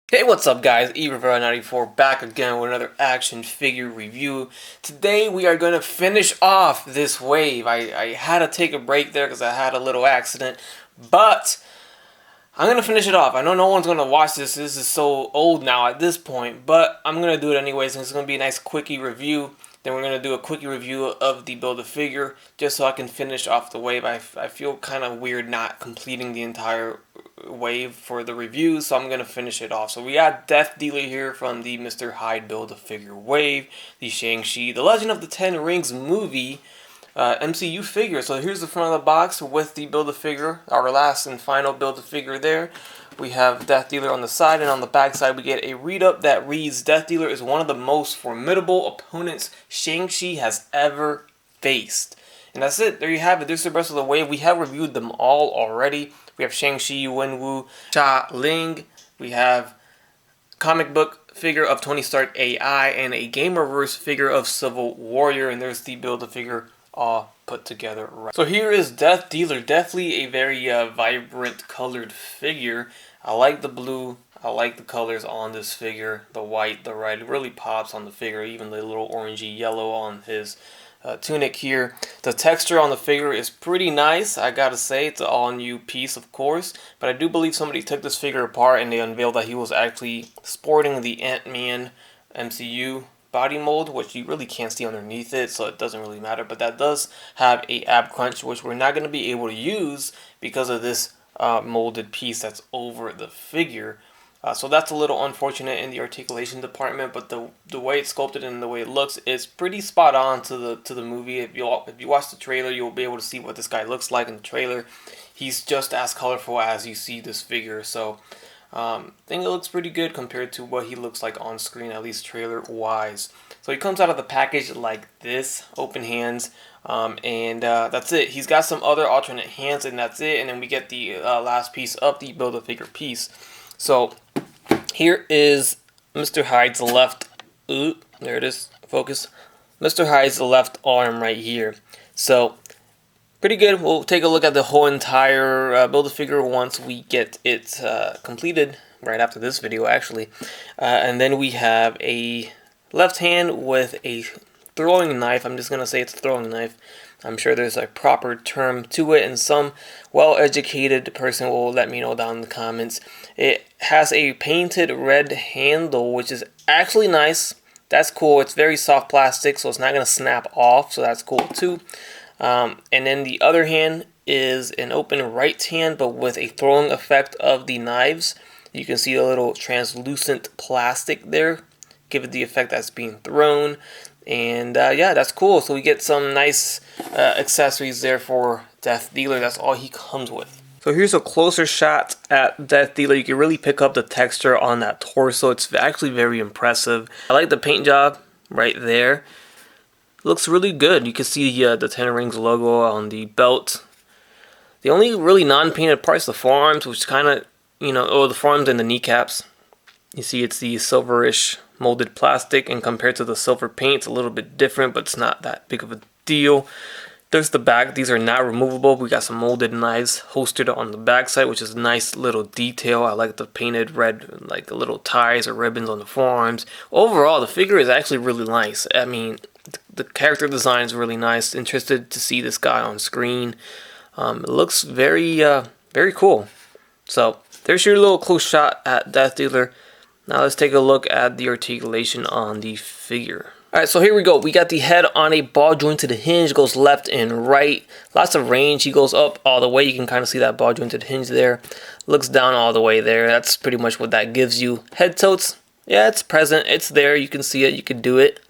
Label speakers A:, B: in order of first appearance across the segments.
A: Hey, what's up guys? eRivera94 back again with another action figure review. Today we are going to finish off this wave. I had to take a break there because I had a little accident, but I'm going to finish it off. I know no one's going to watch this. This is so old now at this point, but I'm going to do it anyways, and it's going to be a nice quickie review. Then we're going to do a quickie review of the Build-A-Figure just so I can finish off the wave. I feel kind of weird not completing the entire wave for the reviews, so I'm going to finish it off. So we got Death Dealer here from the Mr. Hyde Build-A-Figure wave, the Shang-Chi, the Legend of the Ten Rings movie, MCU figure. So here's the front of the box with the Build-A-Figure, our last and final Build-A-Figure there. We have Death Dealer on the side, and on the back side we get a read-up that reads, Death Dealer is one of the most formidable opponents Shang-Chi has ever faced. And that's it. There you have it. This is the rest of the wave. We have reviewed them all already. We have Shang-Chi, Wenwu, Xia Ling. We have comic book figure of Tony Stark AI and a Gamerverse figure of Civil Warrior. And there's the Build-A-Figure all put together right. So here is Death Dealer. Definitely a very vibrant colored figure. I like the blue. I like the colors on this figure. The white, the red really pops on the figure. Even the little orangey yellow on his tunic here. The texture on the figure is pretty nice. I gotta say, it's an all new piece, of course. But I do believe somebody took this figure apart and they unveiled that he was actually sporting the Ant-Man MCU body mold, which you really can't see underneath it, so it doesn't really matter. But that does have a ab crunch, which we're not going to be able to use because of this molded piece that's over the figure. So that's a little unfortunate in the articulation department, but the way it's sculpted and the way it looks is pretty spot on to the movie. If you watch the trailer, you'll be able to see what this guy looks like in the trailer. He's just as colorful as you see this figure, so I think it looks pretty good compared to what he looks like on screen, at least trailer wise. So he comes out of the package like this, open hands, and that's it. He's got some other alternate hands, and that's it. And then we get the last piece of the Build-A-Figure piece. So here is Mr. Hyde's left. Ooh, there it is. Focus. Mr. Hyde's left arm right here. So pretty good. We'll take a look at the whole entire Build-A-Figure once we get it completed, right after this video actually. And then we have a left hand with a throwing knife. I'm just going to say it's a throwing knife. I'm sure there's a proper term to it, and some well-educated person will let me know down in the comments. It has a painted red handle, which is actually nice. That's cool. It's very soft plastic, so it's not going to snap off, so that's cool too. And then the other hand is an open right hand, but with a throwing effect of the knives. You can see a little translucent plastic there, give it the effect that's being thrown. And yeah, that's cool. So we get some nice accessories there for Death Dealer. That's all he comes with. So here's a closer shot at Death Dealer. You can really pick up the texture on that torso. It's actually very impressive. I like the paint job right there. Looks really good. You can see the Ten Rings logo on the belt. The only really non-painted parts, the forearms, which kind of, the forearms and the kneecaps. You see it's the silverish molded plastic, and compared to the silver paint, it's a little bit different, but it's not that big of a deal. There's the back. These are not removable. We got some molded knives hosted on the back side, which is a nice little detail. I like the painted red, like the little ties or ribbons on the forearms. Overall, the figure is actually really nice. I mean, the character design is really nice. Interested to see this guy on screen. It looks very, very cool. So there's your little close shot at Death Dealer. Now let's take a look at the articulation on the figure. Alright, so here we go. We got the head on a ball jointed hinge, goes left and right. Lots of range. He goes up all the way. You can kind of see that ball jointed hinge there. Looks down all the way there. That's pretty much what that gives you. Head tilts, yeah, it's present. It's there. You can see it. You can do it.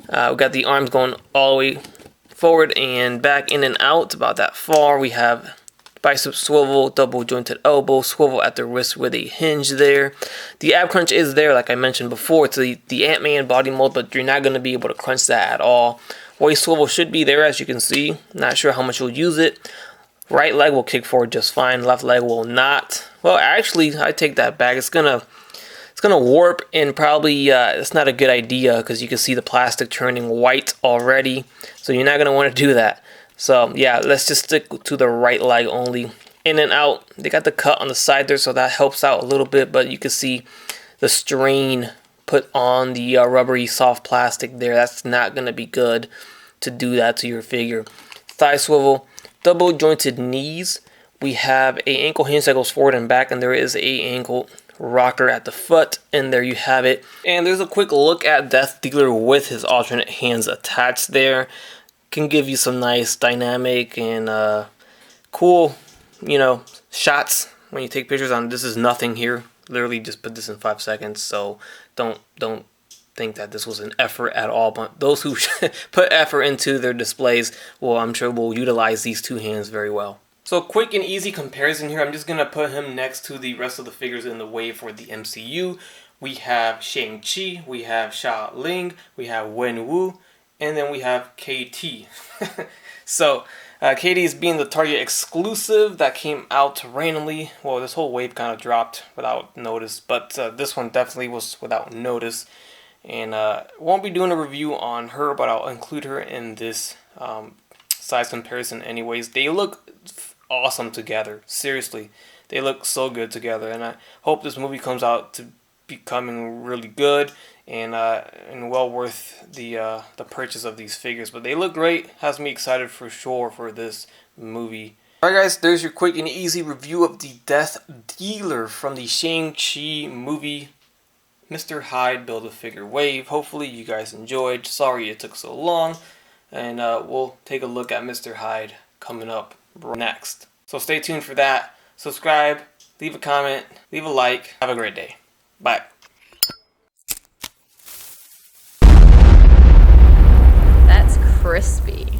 A: We got the arms going all the way forward and back, in and out, about that far. We have bicep swivel, double jointed elbow, swivel at the wrist with a hinge there. The ab crunch is there, like I mentioned before. It's the Ant-Man body mold, but you're not going to be able to crunch that at all. Waist swivel should be there, as you can see. Not sure how much you'll use it. Right leg will kick forward just fine. Left leg will not. Well, actually, I take that back. It's gonna warp, and probably it's not a good idea because you can see the plastic turning white already. So you're not gonna want to do that. So yeah, let's just stick to the right leg only. In and out. They got the cut on the side there, so that helps out a little bit, but you can see the strain put on the rubbery soft plastic there. That's not going to be good to do that to your figure. Thigh swivel, double jointed knees. We have a ankle hinge that goes forward and back, and there is a ankle rocker at the foot, and there you have it. And there's a quick look at Death Dealer with his alternate hands attached there. Can give you some nice dynamic and cool, you know, shots when you take pictures on. This is nothing here. Literally just put this in 5 seconds, so don't think that this was an effort at all. But those who put effort into their displays, well, I'm sure will utilize these two hands very well. So quick and easy comparison here. I'm just going to put him next to the rest of the figures in the wave for the MCU. We have Shang-Chi, we have Xia Ling, we have Wen Wu, and then we have KT. So KT is being the Target exclusive that came out randomly. Well, this whole wave kind of dropped without notice, but this one definitely was without notice. And won't be doing a review on her, but I'll include her in this size comparison anyways. They look awesome together. Seriously, they look so good together, and I hope this movie comes out to becoming really good and well worth the purchase of these figures. But they look great. Has me excited for sure for this movie. Alright guys, there's your quick and easy review of the Death Dealer from the Shang-Chi movie Mr. Hyde Build-A-Figure wave. Hopefully you guys enjoyed. Sorry it took so long. And we'll take a look at Mr. Hyde coming up next. So stay tuned for that. Subscribe, leave a comment, leave a like. Have a great day. Bye.
B: That's crispy.